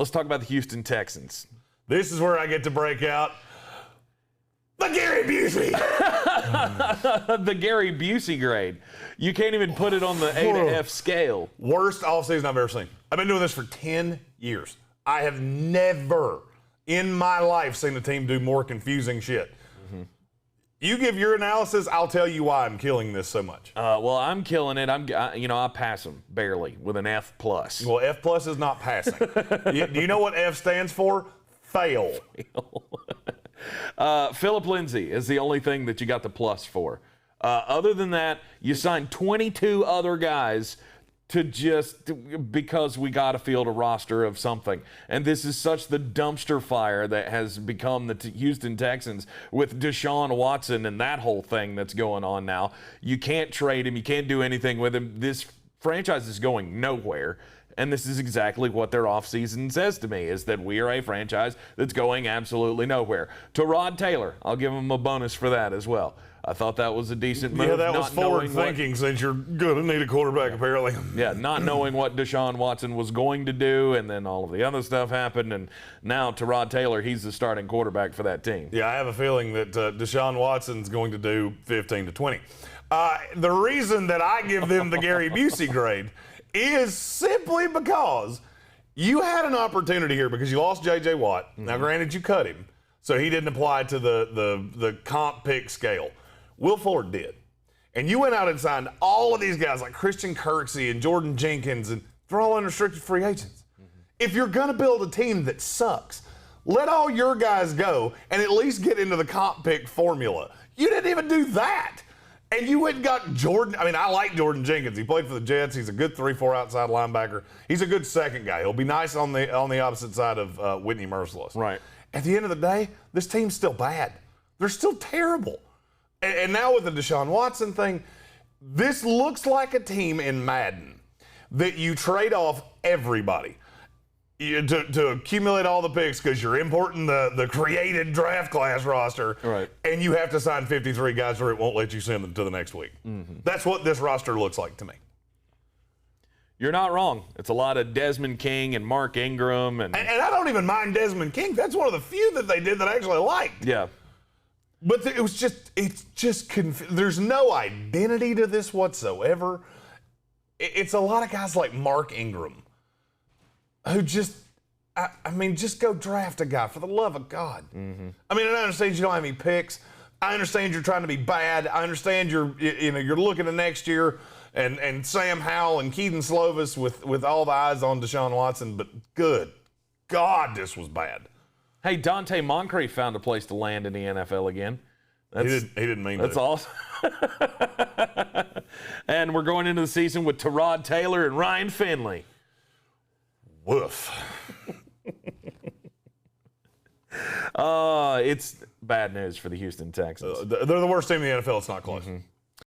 Let's talk about the Houston Texans. This is where I get to break out the Gary Busey. The Gary Busey grade. You can't even put it on the A to F scale. Worst offseason I've ever seen. I've been doing this for 10 years. I have never in my life seen a team do more confusing shit. You give your analysis, I'll tell you why I'm killing this so much. Well, I'm killing it. I pass them barely with an F+. Well, F+ is not passing. Do you know what F stands for? Fail. Philip Lindsay is the only thing that you got the plus for. Other than that, you signed 22 other guys because we got to field a roster of something. And this is such the dumpster fire that has become the Houston Texans with Deshaun Watson and that whole thing that's going on now. You can't trade him. You can't do anything with him. This franchise is going nowhere. And this is exactly what their offseason says to me, is that we are a franchise that's going absolutely nowhere. Tyrod Taylor, I'll give him a bonus for that as well. I thought that was a decent move. Yeah, that was forward thinking since you're going to need a quarterback, apparently. Yeah, not knowing what Deshaun Watson was going to do, and then all of the other stuff happened, and now Tyrod Taylor, he's the starting quarterback for that team. Yeah, I have a feeling that Deshaun Watson's going to do 15 to 20. The reason that I give them the Gary Busey grade is simply because you had an opportunity here because you lost J.J. Watt. Now, granted, you cut him, so he didn't apply to the comp pick scale. Will Fuller did. And you went out and signed all of these guys like Christian Kirksey and Jordan Jenkins, and they're all unrestricted free agents. If you're going to build a team that sucks, let all your guys go and at least get into the comp pick formula. You didn't even do that. And you went and got Jordan. I mean, I like Jordan Jenkins. He played for the Jets. He's a good 3-4 outside linebacker. He's a good second guy. He'll be nice on the opposite side of Whitney Merciless. Right. At the end of the day, this team's still bad. They're still terrible. And now with the Deshaun Watson thing, this looks like a team in Madden that you trade off everybody to accumulate all the picks because you're importing the created draft class roster, right? And you have to sign 53 guys or it won't let you send them to the next week. That's what this roster looks like to me. You're not wrong. It's a lot of Desmond King and Mark Ingram. And I don't even mind Desmond King. That's one of the few that they did that I actually liked. Yeah. But it's just there's no identity to this whatsoever. It's a lot of guys like Mark Ingram who just go draft a guy for the love of God. I mean, I understand you don't have any picks. I understand you're trying to be bad. I understand you're looking to next year and Sam Howell and Keaton Slovis with all the eyes on Deshaun Watson. But good God, this was bad. Hey, Dante Moncrief found a place to land in the NFL again. He didn't mean that's to. Awesome. And we're going into the season with Tyrod Taylor and Ryan Finley. Woof. It's bad news for the Houston Texans. They're the worst team in the NFL. It's not close.